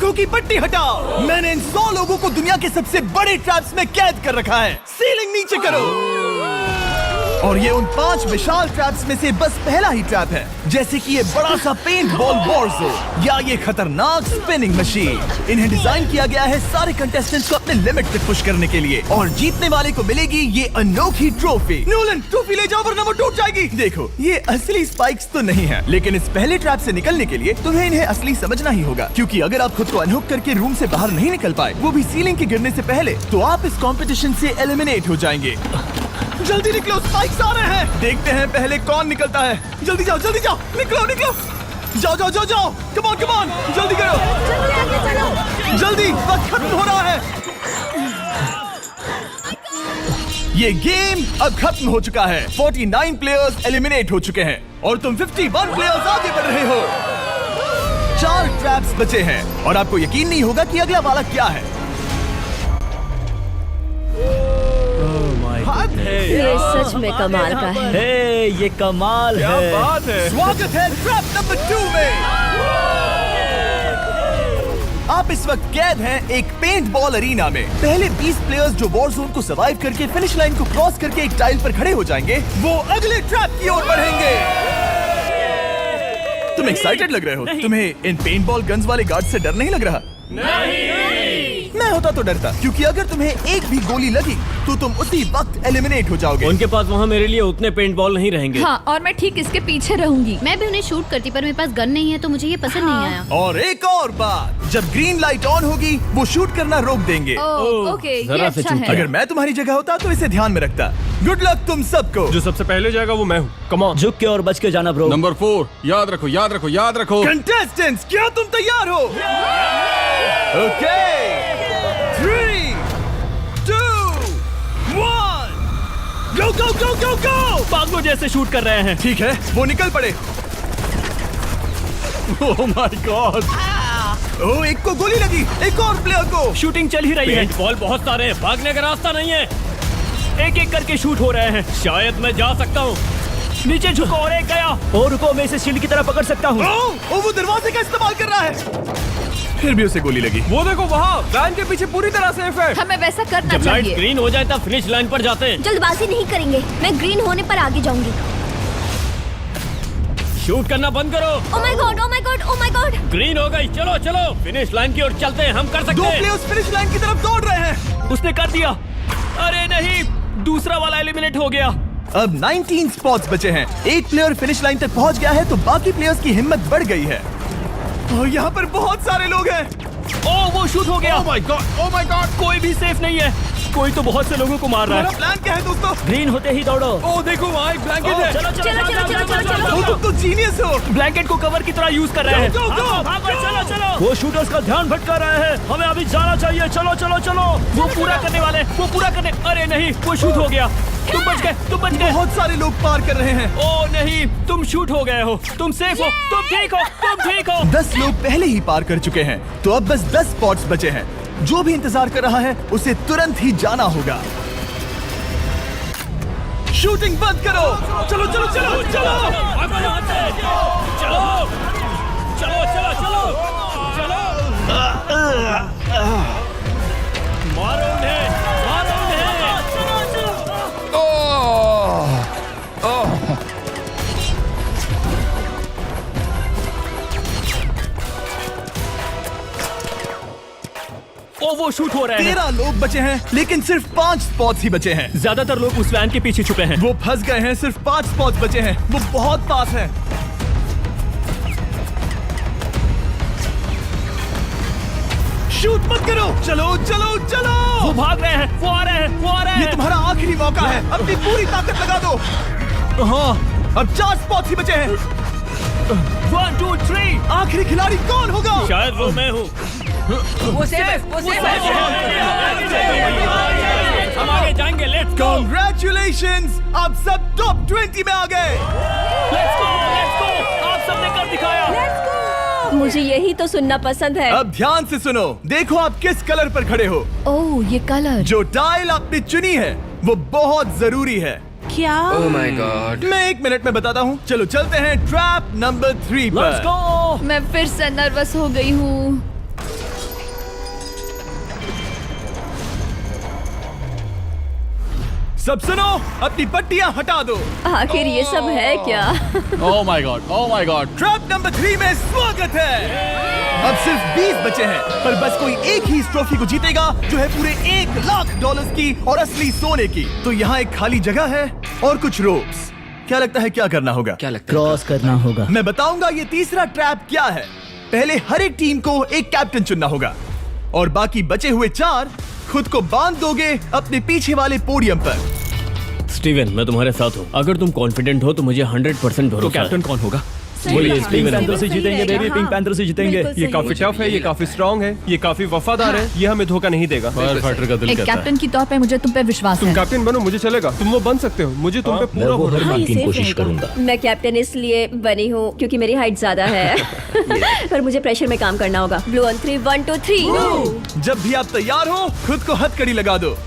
आंखों की पट्टी हटाओ। मैंने इन 100 लोगों को दुनिया के सबसे बड़े ट्रैप्स में कैद कर रखा है। सीलिंग नीचे करो। और ये उन 5 विशाल ट्रैप्स में से बस पहला ही ट्रैप है, जैसे कि ये बड़ा सा पेंट बॉल बोर्जो या ये खतरनाक स्पिनिंग मशीन। इन्हें डिजाइन किया गया है सारे कंटेस्टेंट्स को अपने लिमिट पे पुश करने के लिए, और जीतने वाले को मिलेगी ये अनोखी ट्रॉफी। नोलन, ट्रॉफी ले जाओ वरना वो टूट जाएगी। देखो, ये असली स्पाइक्स तो नहीं है, लेकिन इस पहले ट्रैप से निकलने के लिए तुम्हें इन्हें असली समझना ही होगा, क्योंकि अगर आप खुद को अनहुक करके रूम से बाहर नहीं निकल पाए, वो भी सीलिंग के गिरने से पहले, तो आप इस कॉम्पिटिशन से एलिमिनेट हो जाएंगे। जल्दी निकलो, स्पाइक्स आ रहे हैं। देखते हैं पहले कौन निकलता है। जल्दी जाओ, जल्दी जाओ, निकलो निकलो, जाओ जाओ जाओ जाओ, कम ऑन कम ऑन, जल्दी करो, जल्दी आगे चलो। जल्दी, वक्त खत्म हो रहा है। ये गेम अब खत्म हो चुका है। 49 प्लेयर्स एलिमिनेट हो चुके हैं और तुम 51 प्लेयर्स आगे बढ़ रहे हो। 4 ट्रैप्स बचे हैं और आपको यकीन नहीं होगा कि अगला वाला क्या है। ये सच में कमाल का है। हे, ये कमाल है। बात है। स्वागत है ट्रैप नंबर 2 में। आप इस वक्त कैद हैं एक पेंट बॉल अरीना में। पहले 20 प्लेयर्स जो वॉर जोन को सर्वाइव करके फिनिश लाइन को क्रॉस करके एक टाइल पर खड़े हो जाएंगे, वो अगले ट्रैप की ओर बढ़ेंगे। तुम एक्साइटेड लग रहे हो। तुम्हें इन पेंट बॉल गन्स वाले गार्ड से डर नहीं लग रहा? मैं होता तो डरता, क्योंकि अगर तुम्हें एक भी गोली लगी तो तुम उसी वक्त एलिमिनेट हो जाओगे। उनके पास वहाँ मेरे लिए उतने पेंट बॉल नहीं रहेंगे। हाँ, और मैं ठीक इसके पीछे रहूंगी। मैं भी उन्हें शूट करती, पर मेरे पास गन नहीं है तो मुझे ये पसंद नहीं आया। और एक और बात, जब ग्रीन लाइट ऑन होगी वो शूट करना रोक देंगे। ओके, ये जरा से अच्छा चूक है। अगर मैं तुम्हारी जगह होता तो इसे ध्यान में रखता। गुड लक तुम सबको। जो सबसे पहले जाएगा वो मैं हूँ। Come on. झुक के और बच के जाना ब्रो। नंबर 4, याद रखो याद रखो याद रखो। कंटेस्टेंट्स, क्या तुम तैयार हो? ओके, 3, 2, 1, गो गो गो गो गो। पागलों जैसे शूट कर रहे हैं। ठीक है, वो निकल पड़े। Oh my God. ओह, एक को गोली लगी, एक और प्लेयर को। शूटिंग चल ही रही है। पेंट बॉल बहुत सारे हैं, भागने का रास्ता नहीं है। एक एक करके शूट हो रहे हैं। शायद मैं जा सकता हूँ। नीचे झुको और एक गया। और रुको, मैं इसे शील्ड की तरह पकड़ सकता हूँ। ओह, वो दरवाजे का इस्तेमाल कर रहा है। फिर भी उसे गोली लगी। वो देखो वहाँ, वैन के पीछे पूरी तरह सेफ है। हमें वैसा करना जब लाइट चाहिए। ग्रीन हो जाए तब फिनिश लाइन पर जाते हैं। जल्दबाजी नहीं करेंगे, मैं ग्रीन होने पर आगे जाऊंगी। शूट करना बंद करो। Oh my God, oh my God, oh my God. Green हो गई, चलो चलो फिनिश लाइन की ओर चलते हैं। हम कर सकते 2 हैं। प्लेयर्स फिनिश लाइन की तरफ दौड़ रहे हैं। उसने कर दिया। अरे नहीं, दूसरा वाला एलिमिनेट हो गया। अब 19 स्पॉट्स बचे हैं। एक प्लेयर फिनिश लाइन तक पहुंच गया है तो बाकी प्लेयर्स की हिम्मत बढ़ गई है। और यहाँ पर बहुत सारे लोग हैं। ओह, वो शूट हो गया। Oh my God, oh my God. कोई भी सेफ नहीं है। कोई तो बहुत से लोगों को मार रहा हमारा है। प्लान क्या है दोस्तों? ग्रीन होते ही दौड़ो। ओह देखो वहाँ एक ब्लैंकेट है। चलो चलो, चलो, चलो, चलो, चलो। वो तुम तो जीनियस हो। ब्लैंकेट को कवर की तरह यूज कर रहे हैं। Go, go, go! भागो, चलो चलो। वो शूटर्स का ध्यान भटका रहे हैं। हमें अभी जाना चाहिए। चलो चलो चलो। वो पूरा करने वाले, वो पूरा करने। अरे नहीं, वो शूट हो गया। तुम बच गए, तुम बच गए। बहुत सारे लोग पार कर रहे हैं। ओह नहीं, तुम शूट हो गए हो। तुम सेफ हो, तुम ठीक हो, तुम ठीक हो। 10 लोग पहले ही पार कर चुके हैं, तो अब बस 10 स्पॉट्स बचे हैं। जो भी इंतजार कर रहा है उसे तुरंत ही जाना होगा। शूटिंग बंद करो। चलो चलो चलो चलो। भागो यहाँ से। चलो चलो चलो चलो चलो। मारो उन्हें, मारो उन्हें। ओ, वो शूट हो रहे हैं। 13 लोग बचे हैं, लेकिन सिर्फ 5 स्पॉट्स ही बचे हैं। ज्यादातर लोग उस वैन के पीछे छुपे हैं। वो फंस गए हैं। सिर्फ 5 स्पॉट्स बचे हैं। वो बहुत पास है। शूट मत करो। चलो चलो चलो। वो भाग रहे हैं, वो आ रहे हैं, वो आ रहे ये हैं। तुम्हारा आखिरी मौका है। अपनी पूरी ताकत लगा दो। हाँ, अब 4 स्पॉट्स ही बचे हैं। 1 2 3। आखिरी खिलाड़ी कौन होगा? शायद वो मैं हूँ। वो सेफ है, वो सेफ है। हम आगे जाएंगे। Let's go, Congratulations! आप सब टॉप 20 में आ गए। Let's go, let's go. आप सबने कर दिखाया। मुझे यही तो सुनना पसंद है। अब ध्यान से सुनो। देखो आप किस कलर पर खड़े हो। ओह, ये कलर। जो टाइल आपने चुनी है वो बहुत जरूरी है। क्या? Oh my God. मैं 1 मिनट में बताता हूँ। चलो चलते हैं ट्रैप नंबर 3 लेट्स पर। गो। मैं फिर से नर्वस हो गई हूँ। सब सुनो, अपनी पट्टियां हटा दो। आखिर ये सब है क्या? Oh my God. Oh my God. Trap number 3 में स्वागत है। अब सिर्फ 20 बचे हैं, पर बस कोई एक ही इस ट्रॉफी को जीतेगा जो है पूरे $1,00,000 की और असली सोने की। तो यहाँ एक खाली जगह है और कुछ रोप्स। क्या लगता है क्या करना होगा? क्या लगता है? क्रॉस करना होगा। मैं बताऊंगा ये तीसरा ट्रैप क्या है। पहले हर एक टीम को एक कैप्टन चुनना होगा और बाकी बचे हुए 4 खुद को बांध दोगे अपने पीछे वाले पोडियम पर। स्टीवन, मैं तुम्हारे साथ हूँ। अगर तुम कॉन्फिडेंट हो तो मुझे 100% भरोसा है। तो कैप्टन कौन होगा? बोलिए, पिंक स्टीवन। पैंथर से जीतेंगे बेबी, पिंक पैंथर से जीतेंगे। ये काफी टफ है, ये काफी स्ट्रांग है, ये काफी वफादार है, ये हमें धोखा नहीं देगा। फाइटर का दिल एक कैप्टन की तौर पे मुझे तुम पे विश्वास तुम है। कैप्टन बनो, मुझे चलेगा। तुम वो बन सकते हो, मुझे तुम पे पूरा भरोसा हाँ, है। ये की safe कोशिश रहेगा। करूंगा। मैं कैप्टन इसलिए बनी हूँ क्योंकि मेरी हाइट ज्यादा है। पर मुझे प्रेशर में काम करना होगा। Blue on 3, 1 2 3। जब भी आप तैयार हो खुद को हथकड़ी लगा दो।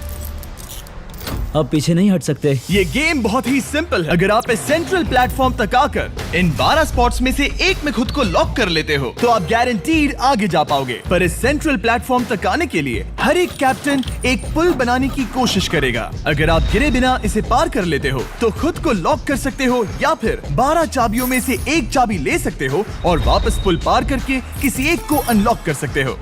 अब पीछे नहीं हट सकते। ये गेम बहुत ही सिंपल है। अगर आप इस सेंट्रल प्लेटफॉर्म तक आकर इन 12 स्पॉट्स में से एक में खुद को लॉक कर लेते हो तो आप गारंटीड आगे जा पाओगे। पर इस सेंट्रल प्लेटफॉर्म तक आने के लिए हर एक कैप्टन एक पुल बनाने की कोशिश करेगा। अगर आप गिरे बिना इसे पार कर लेते हो तो खुद को लॉक कर सकते हो या फिर 12 चाबियों में से एक चाबी ले सकते हो और वापस पुल पार करके किसी एक को अनलॉक कर सकते हो।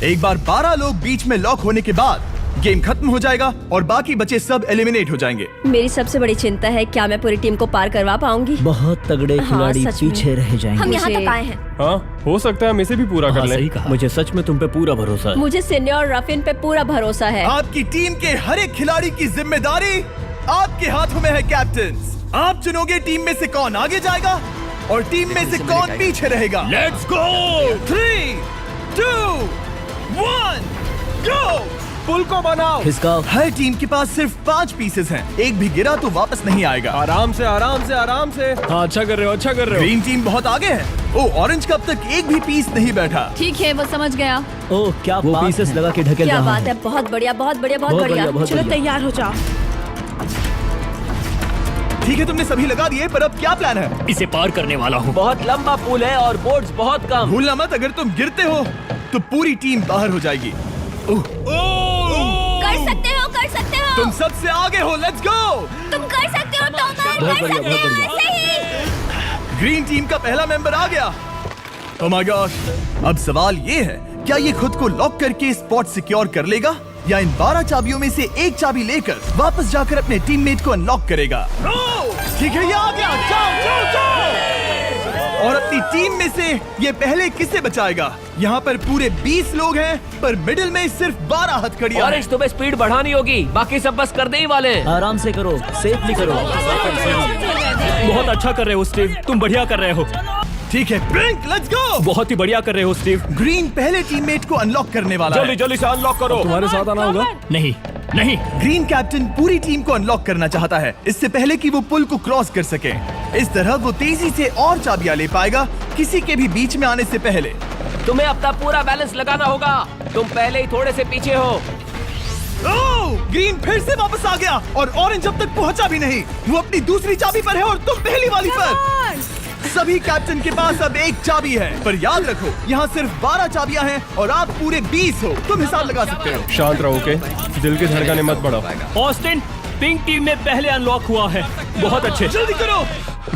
एक बार 12 लोग बीच में लॉक होने के बाद गेम खत्म हो जाएगा और बाकी बचे सब एलिमिनेट हो जाएंगे। मेरी सबसे बड़ी चिंता है क्या मैं पूरी टीम को पार करवा पाऊंगी। बहुत तगड़े हाँ, खिलाड़ी सच में। पीछे रह जाएंगे। हम यहाँ मुझे- तक आए हैं। हाँ, हो सकता है हम इसे भी पूरा कर लें। सही कहा। मुझे सच में तुम पे पूरा भरोसा है। मुझे सीनियर रफिन पे पूरा भरोसा है। आपकी टीम के हर एक खिलाड़ी की जिम्मेदारी आपके हाथों में है कैप्टन। आप चुनोगे टीम में से कौन आगे जाएगा और टीम में से कौन पीछे रहेगा। Let's go. 3 2 1 गो। पुल को बनाओ। खिसकाओ। हर टीम के पास सिर्फ 5 पीसेस हैं। एक भी गिरा तो वापस नहीं आएगा। आराम से, आराम से, आराम से। हाँ, अच्छा कर रहे हो, अच्छा कर रहे हो। ग्रीन टीम बहुत आगे है। ओ, ऑरेंज का अब तक एक भी पीस नहीं बैठा। ठीक है, वो समझ गया। ओह, क्या वो पीसेस लगा के ढकेल क्या रहा बात है, बहुत बढ़िया, बहुत बढ़िया, बहुत बहुत बढ़िया। बढ़िया, बहुत चलो बढ़िया। तैयार हो जाओ। ठीक है, तुमने सभी लगा दिए, पर अब क्या प्लान है? इसे पार करने वाला हूँ। बहुत लंबा पुल है और बोर्ड्स बहुत कम। भूलना मत, अगर तुम गिरते हो तो पूरी टीम बाहर हो जाएगी। कर सकते हो, कर सकते हो। तुम सबसे आगे हो, लेट्स गो। तुम कर सकते हो, टॉमर, बहुत कर बढ़िया, सकते बहुत हो, बढ़िया। ऐसे ही। ग्रीन टीम का पहला मेंबर आ गया। Oh my God. अब सवाल ये है, क्या ये खुद को लॉक करके स्पॉट सिक्योर कर लेगा या इन 12 चाबियों में से एक चाबी लेकर वापस जाकर अपने टीममेट को अनलॉक करेगा? ठीक है, ये आ गया। जाओ जाओ जाओ। और अपनी टीम में से ये पहले किसे बचाएगा? यहाँ पर पूरे 20 लोग हैं, पर मिडिल में सिर्फ 12 हथकड़ियां हैं। तुम्हें स्पीड बढ़ानी होगी, बाकी सब बस करने ही वाले हैं। आराम से करो, सेफली करो। बहुत अच्छा कर रहे हो स्टीव, तुम बढ़िया कर रहे हो। ठीक है, ब्लिंक, लेट्स गो। बहुत ही बढ़िया कर रहे हो स्टीव। ग्रीन पहले टीममेट को अनलॉक करने वाला है। जल्दी से अनलॉक करो। तुम्हारे साथ आना होगा। नहीं नहीं, ग्रीन कैप्टन पूरी टीम को अनलॉक करना चाहता है इससे पहले कि वो पुल को क्रॉस कर सके। इस तरह वो तेजी से और चाबियां ले पाएगा किसी के भी बीच में आने से पहले। तुम्हें अपना पूरा बैलेंस लगाना होगा, तुम पहले ही थोड़े से पीछे हो। ओह, ग्रीन फिर से वापस आ गया और ऑरेंज अब तक पहुंचा भी नहीं। वो अपनी दूसरी चाबी पर है और तुम पहली वाली पर। सभी कैप्टन के पास अब एक चाबी है, पर याद रखो यहाँ सिर्फ 12 चाबियां हैं और आप पूरे 20 हो। तुम हिसाब लगा सकते हो। शांत रहो, ओके? दिल की धड़कनें मत बढ़ाओ। ऑस्टिन, पिंक टीम में पहले अनलॉक हुआ है। बहुत अच्छे, जल्दी करो।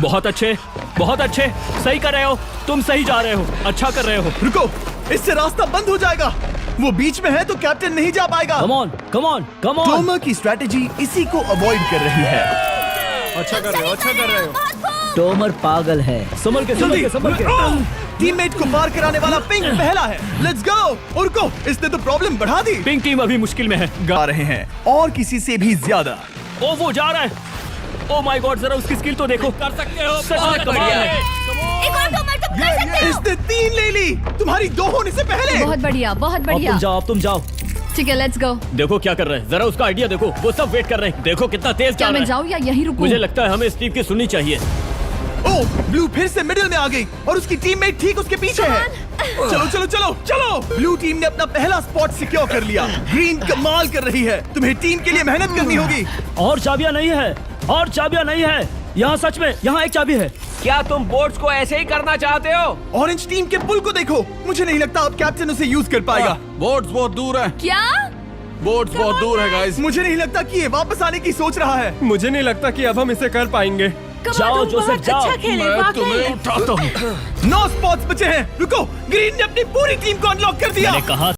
बहुत अच्छे, बहुत अच्छे। सही कर रहे हो, तुम सही जा रहे हो, अच्छा कर रहे हो। रुको, इससे रास्ता बंद हो जाएगा। वो बीच में है तो कैप्टन नहीं जा पाएगा। Come on, come on, come on. Tomar की स्ट्रैटेजी इसी को अवॉइड कर रही है। अच्छा कर रहे हो, अच्छा कर रहे हो। टोमर पागल है। संभल के, संभल के, संभल के। टीममेट को पार कराने वाला पिंक पहला है। Let's go. रुको, इसने तो प्रॉब्लम बढ़ा दी। पिंक टीम अभी मुश्किल में है। गा रहे हैं और किसी से भी ज्यादा। ओ, वो जा रहा है। ओ माय गॉड, जरा उसकी स्किल तो देखो। कर सकते हो, सच में कमाल है। एक और टॉमर, तुम कर सकते हो। इसने 3 ले ली, तुम्हारी 2 होने से पहले। बहुत बढ़िया, बहुत अब बढ़िया। तुम जाओ, अब तुम जाओ। ठीक है, लेट्स गो। देखो क्या कर रहे हैं, जरा उसका आइडिया देखो। वो सब वेट कर रहे हैं, देखो कितना तेज क्या जा मैं रहा है। जाऊँ या यहीं रुकूं? मुझे लगता है हमें स्टीव की सुननी चाहिए। ओह, ब्लू फिर से मिडिल में आ गई और उसकी टीममेट ठीक उसके पीछे है। चलो चलो चलो चलो। ब्लू टीम ने अपना पहला स्पॉट सिक्योर कर लिया। ग्रीन कमाल कर रही है। तुम्हें टीम के लिए मेहनत करनी होगी। और चाबियां नहीं है, और चाबियां नहीं है। यहाँ सच में, यहाँ एक चाबी है। क्या तुम बोट्स को ऐसे ही करना चाहते हो? ऑरेंज टीम के पुल को देखो। मुझे नहीं लगता अब कैप्टन उसे यूज कर पाएगा। बोर्ड्स बहुत दूर है। क्या? बोट्स बहुत दूर है गाइस। मुझे नहीं लगता कि ये वापस आने की सोच रहा है। मुझे नहीं लगता कि अब हम इसे कर पाएंगे। जाओ जोसेफ जाओ। अच्छा खेले मैं तुम्हें उठाता हूँ। 9 स्पॉट्स बचे हैं। रुको, ग्रीन ने अपनी पूरी टीम को अनलॉक कर दिया। मैंने कहा